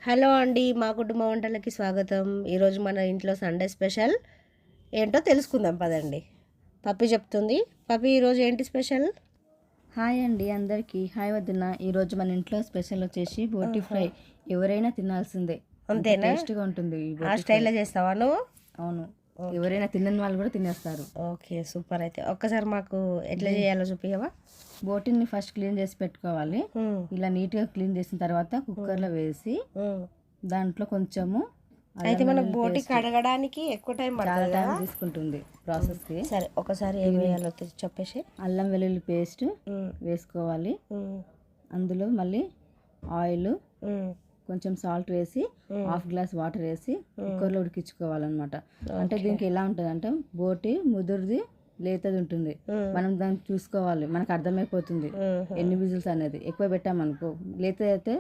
Hello అండి, మా కుటుంబ వంటలకి స్వాగతం. ఈరోజు మన ఇంట్లో సండే స్పెషల్ ఏంటో తెలుసుకుందాం పదండి. పప్పి చెప్తుంది. పప్పి, ఈరోజు ఏంటి స్పెషల్? హాయ్ అండి అందరికీ. హాయ్ వదిన. ఈరోజు మన ఇంట్లో స్పెషల్ వచ్చేసి బోటి ఫ్రై. ఎవరైనా తినాల్సిందే, అంతేనా? టేస్ట్గా ఉంటుంది ఈ ఆ బోటి ఫ్రై. స్టైల్లో చేస్తావా నువ్వు? అవును, ఎవరైనా తినని వాళ్ళు కూడా తినేస్తారు. Okay, super. అయితే ఒక్కసారి మాకు ఎట్లా చేయాలో చూపించవా? బోటిని ఫస్ట్ క్లీన్ చేసి పెట్టుకోవాలి. ఇలా నీట్గా క్లీన్ చేసిన తర్వాత కుక్కర్లో వేసి దాంట్లో కొంచెము అయితే మనకు బోటి కడగడానికి ఎక్కువ టైం చాలా పడుతుంది టైం కదా? తీసుకుంటుంది ప్రాసెస్కి. సరే, ఒకసారి ఏం వేయాలో చెప్పేసి. అల్లం వెల్లుల్లి పేస్ట్ వేసుకోవాలి. అందులో మళ్ళీ ఆయిల్, కొంచెం సాల్ట్ వేసి హాఫ్ గ్లాస్ వాటర్ వేసి కుక్కర్లో ఉడికించుకోవాలన్నమాట. అంటే దీనికి ఎలా ఉంటుంది అంటే బోటి ముదురుది లేతది ఉంటుంది. మనం దాన్ని చూసుకోవాలి, మనకు అర్థమైపోతుంది ఎన్ని విజిల్స్ అనేది. ఎక్కువ పెట్టామనుకో లేత అయితే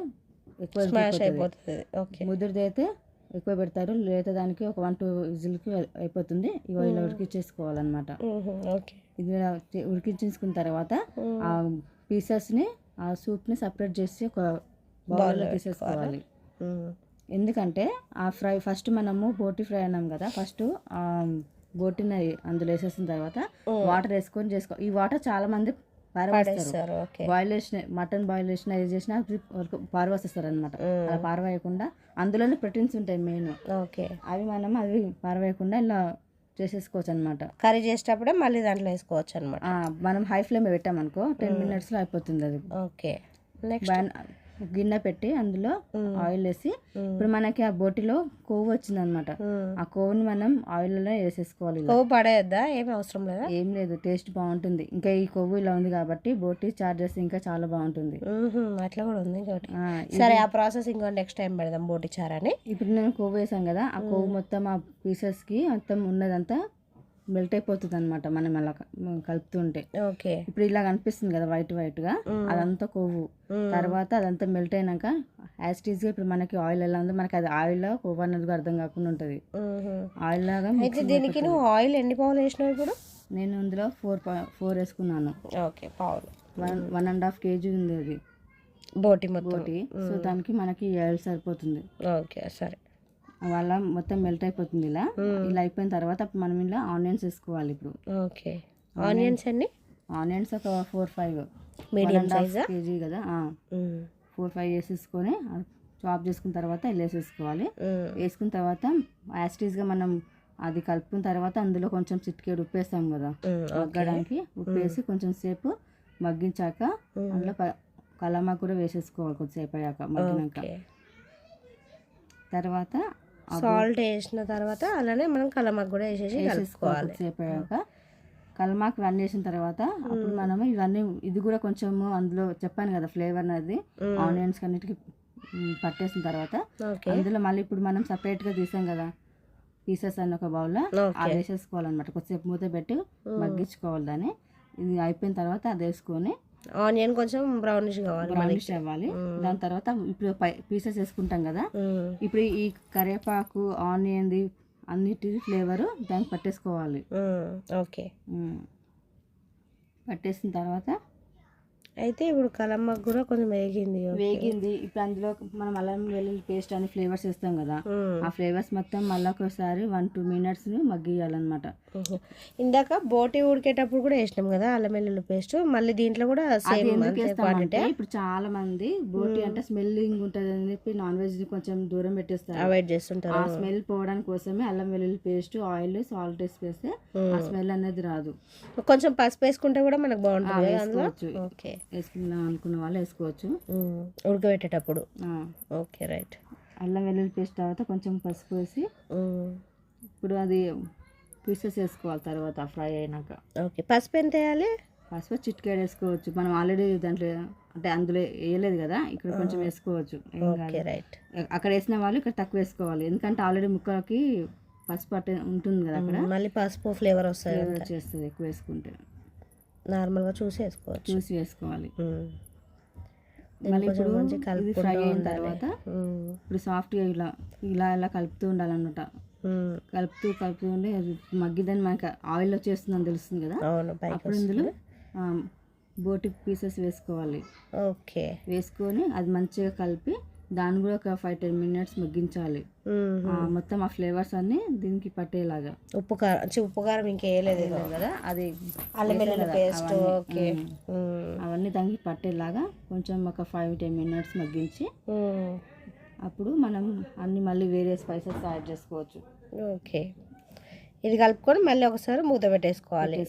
ఎక్కువ అయిపోతుంది. ఓకే. ముదురుది అయితే ఎక్కువ పెడతారు, లేత దానికి ఒక 1-2 విజిల్కి అయిపోతుంది. ఇవి ఇలా ఉడికించేసుకోవాలన్నమాట. ఓకే. ఇది ఉడికించేసుకున్న తర్వాత ఆ పీసెస్ని, ఆ సూప్ని సపరేట్ చేసి ఒక బౌల్లో తీసేసుకోవాలి. ఎందుకంటే ఆ ఫ్రై ఫస్ట్ మనము బోటి ఫ్రై అన్నాం కదా, ఫస్ట్ బోటిని అందులో వేసేసిన తర్వాత వాటర్ వేసుకొని చేసుకోవాలి. ఈ వాటర్ చాలా మంది పారవేస్తారు. బాయిల్ చేసిన మటన్ బాయిల్ చేసిన ఏది చేసినా పారవేస్తారు అనమాట. అలా పారవేయకుండా అందులోనే ప్రోటీన్స్ ఉంటాయి మెయిన్. ఓకే. అవి పారవేయకుండా ఇలా చేసేసుకోవచ్చు అనమాట. కర్రీ చేసేటప్పుడే మళ్ళీ దాంట్లో వేసుకోవచ్చు అనమాట. మనం హై ఫ్లేమ్ పెట్టామనుకో 10 minutesలో అయిపోతుంది అది. ఓకే. నెక్స్ట్ గిన్నె పెట్టి అందులో ఆయిల్ వేసి, ఇప్పుడు మనకి ఆ బోటిలో కొవ్వు వచ్చింది అనమాట. ఆ కొవ్వుని మనం ఆయిల్లో వేసేసుకోవాలి. కొవ్వు పడేయద్దా? ఏమి అవసరం లేదా? ఏం లేదు, టేస్ట్ బాగుంటుంది. ఇంకా ఈ కొవ్వు ఇలా ఉంది కాబట్టి బోటి చారు చేస్తే ఇంకా చాలా బాగుంటుంది. అట్లా కూడా ఉంది. సరే, ఆ ప్రాసెస్ ఇంకో నెక్స్ట్ టైం పెడదాం బోటి చారని. ఇప్పుడు నేను కొవ్వు వేసాను కదా, ఆ కొవ్వు మొత్తం ఆ పీసెస్కి మొత్తం ఉన్నదంతా మెల్ట్ అయిపోతుంది అనమాట మనం అలా కలుపుతుంటే. ఓకే. ఇప్పుడు ఇలా కనిపిస్తుంది కదా వైట్ గా, అదంతా కొవ్వు. తర్వాత అదంతా మెల్ట్ అయినాక యాజ్ టీజ్ గా ఇప్పుడు మనకి ఆయిల్ ఎలా ఉందో మనకి అది ఆయిల్ కొవ్వు అన్నది అర్థం కాకుండా ఉంటుంది. ఆయిల్ లాగా. అయితే దీనికి నువ్వు ఆయిల్ ఎన్ని పావులు వేసినావు ఇప్పుడు? నేను ఇందులో 4 వేసుకున్నాను. ఓకే, పావులు. 1.5 kg ఉంది అది బోటి. సో దానికి మనకి ఆయిల్ సరిపోతుంది. ఓకే, సరే. వాళ్ళ మొత్తం మెల్ట్ అయిపోతుంది. ఇలా అయిపోయిన తర్వాత మనం ఇలా ఆనియన్స్ వేసుకోవాలి. ఇప్పుడు ఓకే. ఆనియన్స్ ఎన్ని? ఆనియన్స్ ఒక 4-5 మీడియం సైజ్ kg కదా, 4-5 వేసేసుకొని చాప్ చేసుకున్న తర్వాత ఇలా వేసేసుకోవాలి. వేసుకున్న తర్వాత యాస్టీస్గా మనం అది కలుపుకున్న తర్వాత అందులో కొంచెం చిటికెడు ఉప్పు వేస్తాం కదా మగ్గడానికి. ఉప్పు వేసి కొంచెం సేపు మగ్గించాక అందులో కలమాకు కూడా వేసేసుకోవాలి కొద్దిసేపు అయ్యాక, మగ్గినాక. తర్వాత సాల్ట్ వేసిన తర్వాత అలానే మనం కలమాకు కూడా వేసేసుకోవాలి కొద్దిసేపు అయ్యాక. కలమాకు ఇవన్నీ వేసిన తర్వాత అప్పుడు మనము ఇవన్నీ ఇది కూడా కొంచెము అందులో చెప్పాను కదా ఫ్లేవర్ అనేది ఆనియన్స్ అన్నిటికి పట్టేసిన తర్వాత అందులో మళ్ళీ ఇప్పుడు మనం సపరేట్గా తీసాం కదా పీసెస్ అన్న ఒక బౌల్లో అది వేసేసుకోవాలన్నమాట. కొద్దిసేపు మూత పెట్టి మగ్గించుకోవాలి దాన్ని. ఇది అయిపోయిన తర్వాత అది వేసుకొని ఆనియన్ కొంచెం బ్రౌనిష్ అవ్వాలి. దాని తర్వాత ఇప్పుడు పీసెస్ వేసుకుంటాం కదా, ఇప్పుడు ఈ కరివేపాకు ఆనియన్ది అన్నిటి ఫ్లేవరు దానికి పట్టేసుకోవాలి. ఓకే. పట్టేసిన తర్వాత అయితే ఇప్పుడు కలమ్మకు కూడా కొంచెం వేగింది. ఇప్పుడు అందులో మనం అల్లం వెల్లుల్లి పేస్ట్ అని ఫ్లేవర్స్ వేస్తాం కదా, ఆ ఫ్లేవర్స్ మొత్తం మళ్ళీ ఒకసారి 1-2 minutes మగ్గియాలన్నమాట. ఇందాక బోటి ఉడికేటప్పుడు కూడా వేసినాం కదా అల్లం వెల్లుల్లి పేస్ట్, మళ్ళీ దీంట్లో కూడా ఇప్పుడు చాలా మంది బోటి అంటే స్మెల్లింగ్ ఉంటుంది అని చెప్పి నాన్ వెజ్ కొంచెం దూరం పెట్టేస్తారు, అవాయిడ్ చేస్తుంటారు. ఆ స్మెల్ పోవడానికి కోసమే అల్లం వెల్లుల్లి పేస్ట్, ఆయిల్, సాల్ట్ వేస్తే ఆ స్మెల్ అనేది రాదు. కొంచెం పసుపు వేసుకుంటే కూడా మనకు బాగుంటుంది. ఓకే. వేసుకుందాం అనుకున్న వాళ్ళు వేసుకోవచ్చు ఉడకబెట్టేటప్పుడు. Okay, right. అల్లం వెల్లుల్లి పేస్ట్ తర్వాత కొంచెం పసుపు వేసి ఇప్పుడు అది పీసెస్ వేసుకోవాలి తర్వాత ఫ్రై అయినాక. ఓకే. పసుపు ఎంత వేయాలి? పసుపు చిటికెడు వేసుకోవచ్చు. మనం ఆల్రెడీ దాంట్లో అంటే అందులో వేయలేదు కదా, ఇక్కడ కొంచెం వేసుకోవచ్చు. రైట్. అక్కడ వేసిన వాళ్ళు ఇక్కడ తక్కువ వేసుకోవాలి, ఎందుకంటే ఆల్రెడీ ముక్కలకి పసుపు అట్టే ఉంటుంది కదా, అక్కడ మళ్ళీ పసుపు ఫ్లేవర్ వచ్చేస్తుంది ఎక్కువ వేసుకుంటే. నార్మల్గా చూసి వేసుకోవాలి. మళ్ళీ ఇప్పుడు ఇది ఫ్రై అయిన తర్వాత ఇప్పుడు సాఫ్ట్గా ఇలా కలుపుతూ ఉండాలన్నమాట. కలుపుతూ ఉండి మగ్గిదని మనకి ఆయిల్ వచ్చేస్తుందని తెలుస్తుంది కదా, అప్పుడు ఇందులో బోటి పీసెస్ వేసుకోవాలి. ఓకే. వేసుకొని అది మంచిగా కలిపి దాన్ని కూడా ఒక 5-10 మినిట్స్ మగ్గించాలి. మొత్తం ఆ ఫ్లేవర్స్ అన్నీ దీనికి పట్టేలాగా. ఉప్పు కారం ఇంకా వేయలేదు కదా, అది అల్లం వెల్లుల్లి పేస్ట్. ఓకే. అవన్నీ దానికి పట్టేలాగా కొంచెం ఒక 5-10 మినిట్స్ మగ్గించి అప్పుడు మనం అన్ని మళ్ళీ వేరే స్పైసెస్ యాడ్ చేసుకోవచ్చు. ఓకే. ఇది కలుపుకొని మళ్ళీ ఒకసారి మూత పెట్టేసుకోవాలి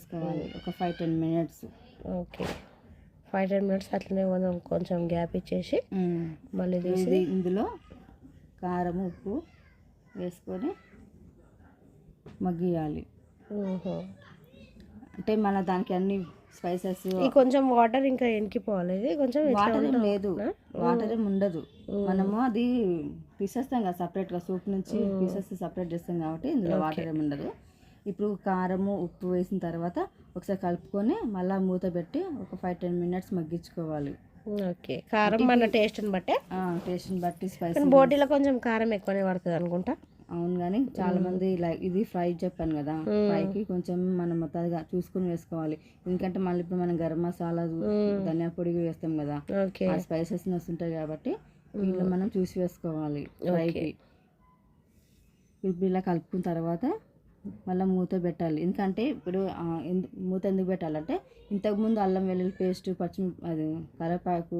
ఒక 5-10 మినిట్స్. ఓకే. 5-10 మినిట్స్ అట్లనే కొంచెం గ్యాప్ ఇచ్చేసి మళ్ళీ తీసి ఇందులో కారం ఉప్పు వేసుకొని మగ్గియాలి. అంటే మన దానికి అన్ని స్పైసెస్ కొంచెం వాటర్ ఇంకా ఎనికిపోవాలి. ఇది కొంచెం వాటర్ లేదు, వాటర్ ఏం ఉండదు. మనము అది తీసేస్తాం కదా సపరేట్గా, సూప్ నుంచి పీసెస్ సపరేట్ చేస్తాం కాబట్టి ఇందులో వాటర్ ఏమి ఉండదు. ఇప్పుడు కారము ఉప్పు వేసిన తర్వాత ఒకసారి కలుపుకొని మళ్ళీ మూత పెట్టి ఒక 5-10 మినిట్స్ మగ్గించుకోవాలి. ఓకే. కారం మన టేస్ట్ని బట్టి స్పైసీ. బోటీలో కొంచెం కారం ఎక్కువనే పడుతుంది అనుకుంటా. అవును, కానీ చాలా మంది ఇది ఫ్రై చెప్పాను కదా, ఫ్రైకి కొంచెం మనం మొత్తంగా చూసుకుని వేసుకోవాలి. ఎందుకంటే మళ్ళీ ఇప్పుడు మనం గరం మసాలా ధనియా పొడి వేస్తాం కదా, ఆ స్పైసెస్ వస్తుంటాయి కాబట్టి వీళ్ళు మనం చూసి వేసుకోవాలి ఫ్రైకి. ఇప్పుడు ఇలా కలుపుకున్న తర్వాత మళ్ళీ మూత పెట్టాలి. ఎందుకంటే ఇప్పుడు మూత ఎందుకు పెట్టాలంటే ఇంతకుముందు అల్లం వెల్లుల్లి పేస్ట్, అది కరివేపాకు,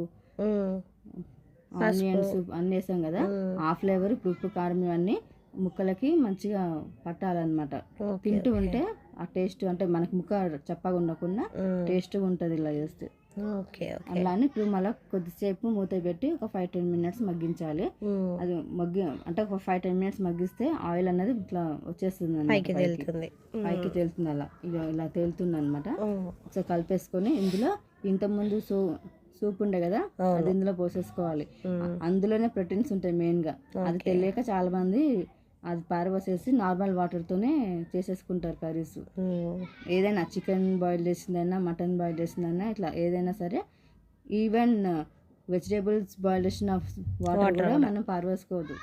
ఆనియన్స్ అన్నీ వేసాం కదా, ఆ ఫ్లేవర్ ఇప్పుడు ఉప్పు కారం ఇవన్నీ ముక్కలకి మంచిగా పట్టాలన్నమాట. తింటూ ఉంటే ఆ టేస్ట్ అంటే మనకి ముక్క చప్పగా ఉండకుండా టేస్ట్గా ఉంటుంది ఇలా చేస్తే. అలానే ఇప్పుడు మళ్ళీ కొద్దిసేపు మూత పెట్టి ఒక 5-10 మినిట్స్ మగ్గించాలి. అది అంటే ఒక 5-10 మినిట్స్ మగ్గిస్తే ఆయిల్ అనేది ఇట్లా వచ్చేస్తుంది, పైకి తేలుతుంది. అలా ఇలా తేలుతుంది అనమాట. ఒకసారి కలిపేసుకొని ఇందులో ఇంతకుముందు సూప్ ఉండే కదా, అది ఇందులో పోసేసుకోవాలి. అందులోనే ప్రోటీన్స్ ఉంటాయి మెయిన్గా. అది తెలియక చాలా మంది అది పారబోసేసి నార్మల్ వాటర్తోనే చేసేసుకుంటారు కర్రీస్. ఏదైనా చికెన్ బాయిల్ చేసిందైనా, మటన్ బాయిల్ చేసిందైనా, ఇట్లా ఏదైనా సరే, ఈవెన్ వెజిటేబుల్స్ బాయిల్ చేసిన వాటర్ కూడా మనం పారబోసుకోవద్దు,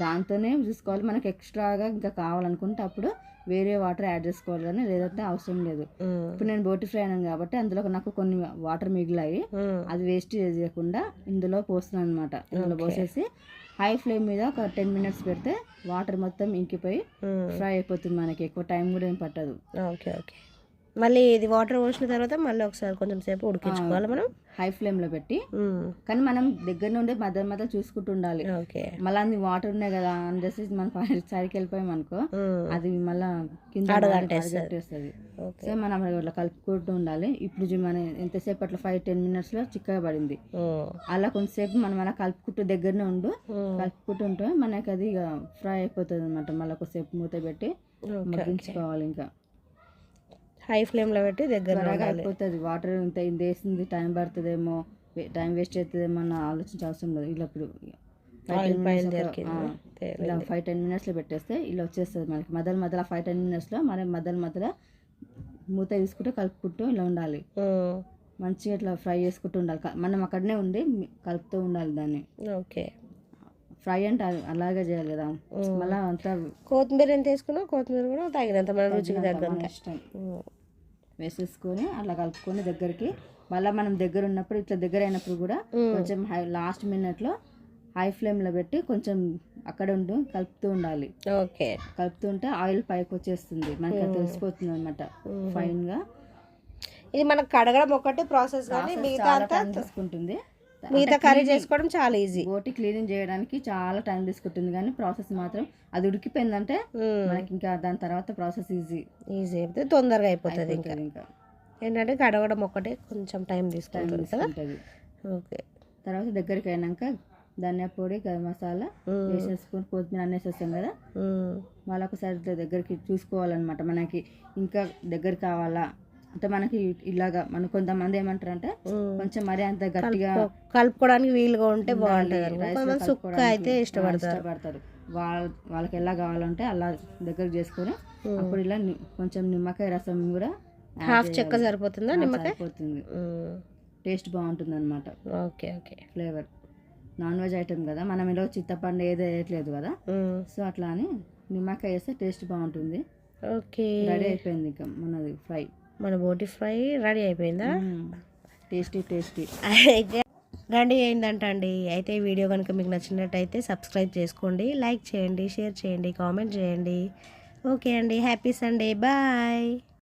దాంతోనే చూసుకోవాలి. మనకి ఎక్స్ట్రాగా ఇంకా కావాలనుకుంటే అప్పుడు వేరే వాటర్ యాడ్ చేసుకోవాలి, కానీ లేదంటే అవసరం లేదు. ఇప్పుడు నేను బోటి ఫ్రై అన్నాను కాబట్టి అందులో నాకు కొన్ని వాటర్ మిగిలాయి, అది వేస్ట్ చేయకుండా ఇందులో పోస్తున్నాను అనమాట. ఇందులో పోసేసి హై ఫ్లేమ్ మీద ఒక 10 మినిట్స్ పెడితే వాటర్ మొత్తం ఇంకిపోయి ఫ్రై అయిపోతుంది. మనకి ఎక్కువ టైం కూడా ఏం పట్టదు. ఓకే. మళ్ళీ ఇది వాటర్ పోసిన తర్వాత మళ్ళీ ఒకసారి కొంచెం సేపు ఉడికించుకోవాలి మనం హై ఫ్లేమ్లో పెట్టి. కానీ మనం దగ్గర నుండి మధ్య చూసుకుంటూ ఉండాలి. మళ్ళీ అన్ని వాటర్ ఉన్నాయి కదా అని చేసి మనం సైడ్కి వెళ్ళిపోయాం అనుకో, అది మళ్ళీ కింద అడగట్టేస్తుంది. సో మనం ఇట్లా కలుపుకుంటూ ఉండాలి. ఇప్పుడు మనం ఎంతసేపు అట్లా 5-10 మినిట్స్లో చిక్కగా పడింది. అలా కొంతసేపు మనం అలా కలుపుకుంటూ దగ్గరనే కలుపుకుంటుంటే మనకి అది ఇక ఫ్రై అయిపోతుంది అనమాట. మళ్ళీ ఒకసేపు మూత పెట్టి మగ్గించుకోవాలి. ఇంకా హై ఫ్లేమ్లో పెట్టి దగ్గరగా అయిపోతుంది. వాటర్ ఇంత వేసింది, టైం పడుతుందేమో, టైం వేస్ట్ అవుతుందేమో అన్న ఆలోచించే అవసరం లేదు. ఇలా ఇప్పుడు ఇలా 5-10 మినిట్స్లో పెట్టేస్తే ఇలా వచ్చేస్తుంది మనకి. మధ్యలో 5-10 మినిట్స్లో మనం మధ్యలో మూత తీసుకుంటూ కలుపుకుంటూ ఇలా ఉండాలి. మంచిగా ఇట్లా ఫ్రై చేసుకుంటూ ఉండాలి. మనం అక్కడనే ఉండి కలుపుతూ ఉండాలి దాన్ని. ఓకే. ఫ్రై అంటే అలాగే చేయాలి కదా. మళ్ళీ అంతా కొత్తిమీర ఎంత వేసుకున్నా, కొత్తిమీర కూడా తగినంత మన రుచికి తగ్గంత ఇష్టం వేసేసుకొని అలా కలుపుకొని దగ్గరికి. మళ్ళీ మనం దగ్గర ఉన్నప్పుడు ఇట్లా దగ్గర అయినప్పుడు కూడా కొంచెం లాస్ట్ మినిట్లో హై ఫ్లేమ్లో పెట్టి కొంచెం అక్కడ కలుపుతూ ఉండాలి. ఓకే. కలుపుతూ ఉంటే ఆయిల్ పైకి వచ్చేస్తుంది, మనకి తెలిసిపోతుంది అనమాట ఫైన్గా. ఇది మనకు కడగడం ఒకటి ప్రాసెస్, కానీ మిగతా తీసుకుంటుంది. మిగతా కర్రీ చేసుకోవడం చాలా ఈజీ. బోటి క్లీనింగ్ చేయడానికి చాలా టైం తీసుకుంటుంది, కానీ ప్రాసెస్ మాత్రం అది ఉడికిపోయిందంటే మనకి ఇంకా దాని తర్వాత ప్రాసెస్ ఈజీ అయితే తొందరగా అయిపోతుంది. ఇంకా ఏంటంటే కడగడం ఒకటే కొంచెం టైం తీసుకుంటుంది కదా. ఓకే. తర్వాత దగ్గరికి అయినాక ధనియా పొడి, గరం మసాలా వేసేసుకొని కొత్తిమీర అన్నీ వేసేస్తాం కదా, మళ్ళీ ఒకసారి దగ్గరికి చూసుకోవాలన్నమాట. మనకి ఇంకా దగ్గర కావాలా అంటే మనకి ఇలాగా కొంతమంది ఏమంటారు అంటే కొంచెం మరీ అంత గట్టిగా కలుపుకోవడానికి వీలుగా ఉంటే బాగుంటుంది. సుక్క అయితే ఇష్టపడతారు. వాళ్ళకి ఎలా కావాలంటే అలా దగ్గర చేసుకొని అప్పుడు ఇలా కొంచెం నిమ్మకాయ రసం కూడా హాఫ్ చెక్క సరిపోతుందా? నిమ్మకాయ సరిపోతుంది, టేస్ట్ బాగుంటుంది అనమాట. Okay. Flavour non veg item కదా, మనం ఇలా చింతపండు ఏదో వేయట్లేదు కదా, సో అట్లా అని నిమ్మకాయ వేస్తే టేస్ట్ బాగుంటుంది. ఓకే. రెడీ అయిపోయింది ఇంకా మనది ఫ్రై. మన బోటి ఫ్రై రెడీ అయిపోయిందా? టేస్టీ. అయితే రెడీ అయిందంట అండి. అయితే ఈ వీడియో కనుక మీకు నచ్చినట్టయితే సబ్స్క్రైబ్ చేసుకోండి, లైక్ చేయండి, షేర్ చేయండి, కామెంట్ చేయండి. ఓకే అండి, హ్యాపీ సండే, బాయ్.